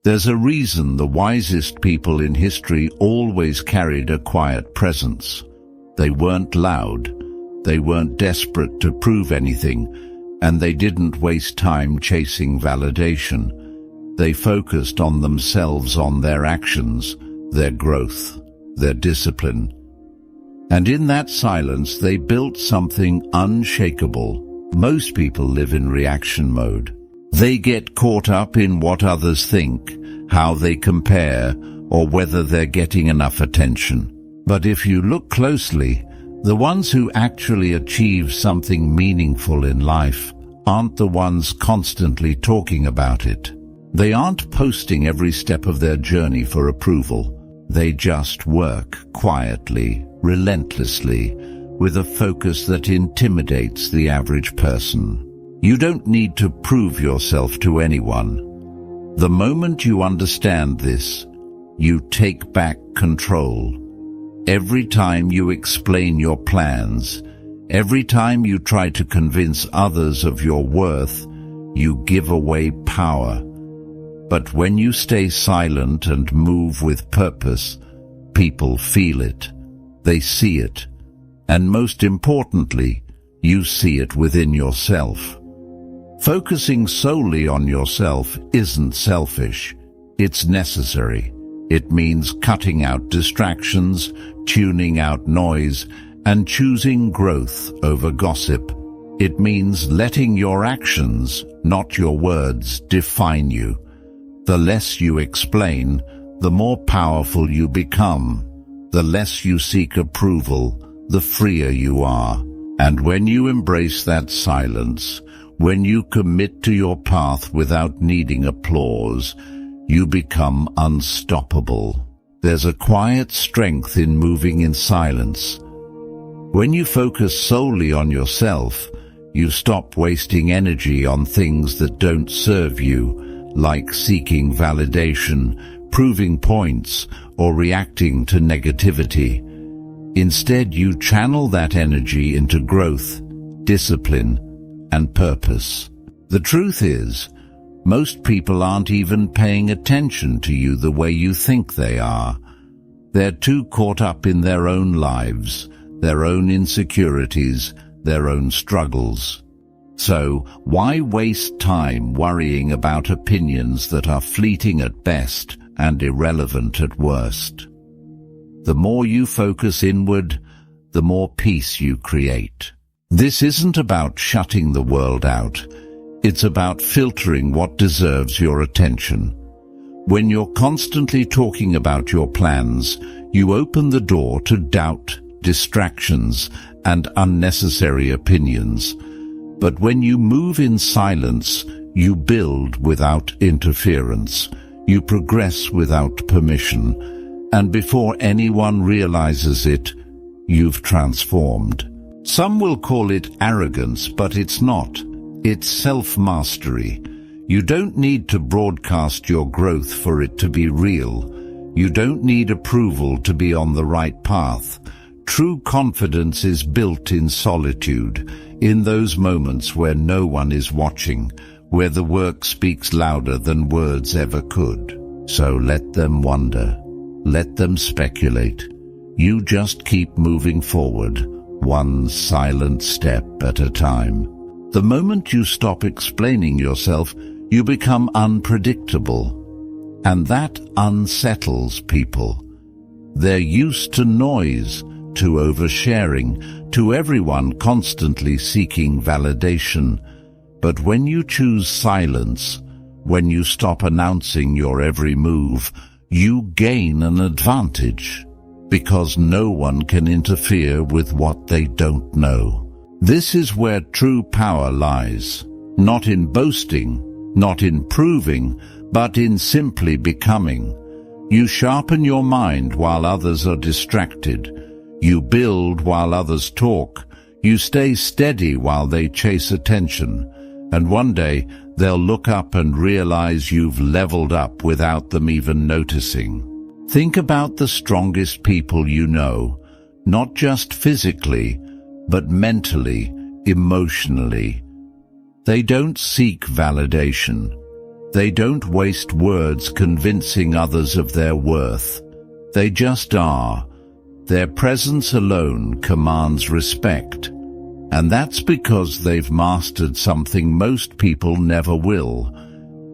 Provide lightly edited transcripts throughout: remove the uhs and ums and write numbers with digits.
There's a reason the wisest people in history always carried a quiet presence. They weren't loud, they weren't desperate to prove anything, and they didn't waste time chasing validation. They focused on themselves, on their actions, their growth, their discipline. And in that silence they built something unshakable. Most people live in reaction mode. They get caught up in what others think, how they compare, or whether they're getting enough attention. But if you look closely, the ones who actually achieve something meaningful in life aren't the ones constantly talking about it. They aren't posting every step of their journey for approval. They just work quietly, relentlessly, with a focus that intimidates the average person. You don't need to prove yourself to anyone. The moment you understand this, you take back control. Every time you explain your plans, every time you try to convince others of your worth, you give away power. But when you stay silent and move with purpose, people feel it, they see it, and most importantly, you see it within yourself. Focusing solely on yourself isn't selfish, it's necessary. It means cutting out distractions, tuning out noise, and choosing growth over gossip. It means letting your actions, not your words, define you. The less you explain, the more powerful you become. The less you seek approval, the freer you are. And when you embrace that silence, when you commit to your path without needing applause, you become unstoppable. There's a quiet strength in moving in silence. When you focus solely on yourself, you stop wasting energy on things that don't serve you, like seeking validation, proving points, or reacting to negativity. Instead, you channel that energy into growth, discipline, and purpose. The truth is, most people aren't even paying attention to you the way you think they are. They're too caught up in their own lives, their own insecurities, their own struggles. So, why waste time worrying about opinions that are fleeting at best and irrelevant at worst? The more you focus inward, the more peace you create. This isn't about shutting the world out. It's about filtering what deserves your attention. When you're constantly talking about your plans, you open the door to doubt, distractions, and unnecessary opinions. But when you move in silence, you build without interference. You progress without permission. And before anyone realizes it, you've transformed. Some will call it arrogance, but it's not. It's self-mastery. You don't need to broadcast your growth for it to be real. You don't need approval to be on the right path. True confidence is built in solitude, in those moments where no one is watching, where the work speaks louder than words ever could. So let them wonder. Let them speculate. You just keep moving forward, one silent step at a time. The moment you stop explaining yourself, you become unpredictable. And that unsettles people. They're used to noise, to oversharing, to everyone constantly seeking validation. But when you choose silence, when you stop announcing your every move, you gain an advantage. Because no one can interfere with what they don't know. This is where true power lies, not in boasting, not in proving, but in simply becoming. You sharpen your mind while others are distracted. You build while others talk. You stay steady while they chase attention. And one day, they'll look up and realize you've leveled up without them even noticing. Think about the strongest people you know, not just physically, but mentally, emotionally. They don't seek validation. They don't waste words convincing others of their worth. They just are. Their presence alone commands respect. And that's because they've mastered something most people never will: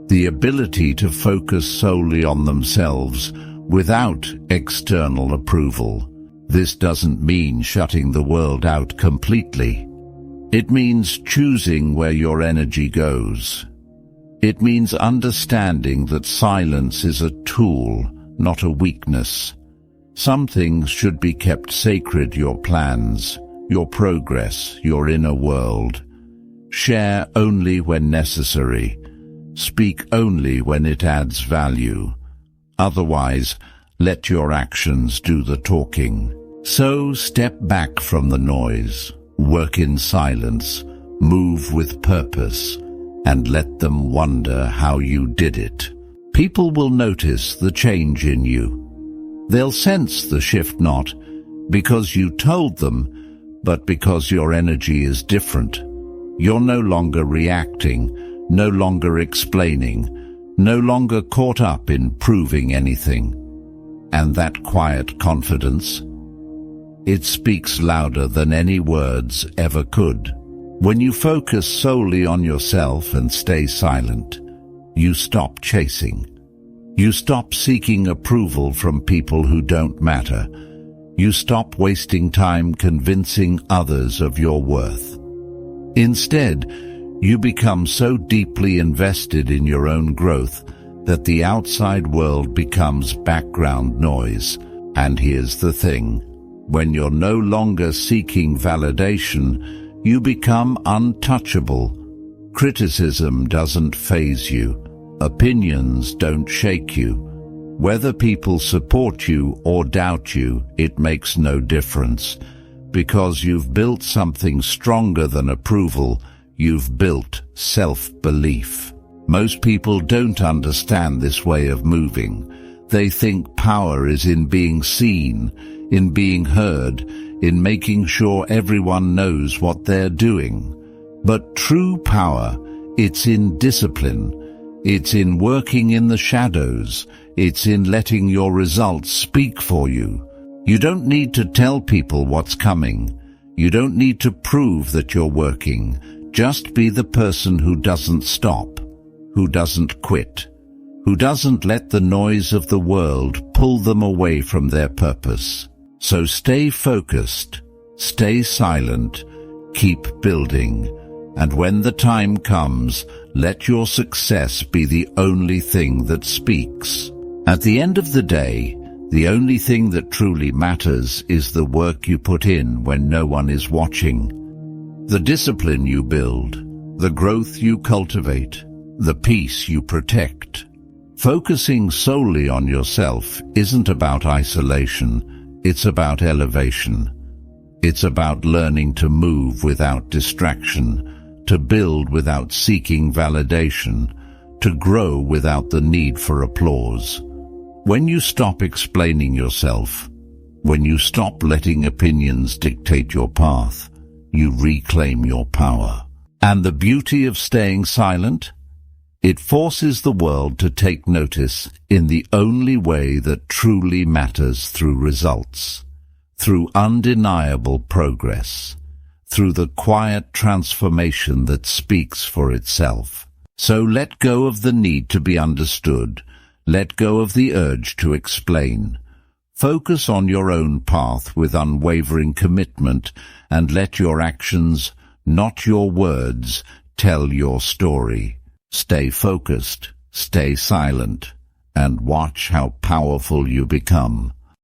the ability to focus solely on themselves without external approval. This doesn't mean shutting the world out completely. It means choosing where your energy goes. It means understanding that silence is a tool, not a weakness. Some things should be kept sacred: your plans, your progress, your inner world. Share only when necessary. Speak only when it adds value. Otherwise, let your actions do the talking. So step back from the noise, work in silence, move with purpose, and let them wonder how you did it. People will notice the change in you. They'll sense the shift, not because you told them, but because your energy is different. You're no longer reacting, no longer explaining, no longer caught up in proving anything. And that quiet confidence, it speaks louder than any words ever could. When you focus solely on yourself and stay silent, you stop chasing. You stop seeking approval from people who don't matter. You stop wasting time convincing others of your worth. Instead, you become so deeply invested in your own growth that the outside world becomes background noise. And here's the thing: when you're no longer seeking validation, you become untouchable. Criticism doesn't faze you. Opinions don't shake you. Whether people support you or doubt you, it makes no difference. Because you've built something stronger than approval. You've built self-belief. Most people don't understand this way of moving. They think power is in being seen, in being heard, in making sure everyone knows what they're doing. But true power, it's in discipline. It's in working in the shadows. It's in letting your results speak for you. You don't need to tell people what's coming. You don't need to prove that you're working. Just be the person who doesn't stop, who doesn't quit, who doesn't let the noise of the world pull them away from their purpose. So stay focused, stay silent, keep building, and when the time comes, let your success be the only thing that speaks. At the end of the day, the only thing that truly matters is the work you put in when no one is watching. The discipline you build, the growth you cultivate, the peace you protect. Focusing solely on yourself isn't about isolation, it's about elevation. It's about learning to move without distraction, to build without seeking validation, to grow without the need for applause. When you stop explaining yourself, when you stop letting opinions dictate your path, you reclaim your power. And the beauty of staying silent? It forces the world to take notice in the only way that truly matters: through results, through undeniable progress, through the quiet transformation that speaks for itself. So let go of the need to be understood. Let go of the urge to explain. Focus on your own path with unwavering commitment, and let your actions, not your words, tell your story. Stay focused, stay silent, and watch how powerful you become.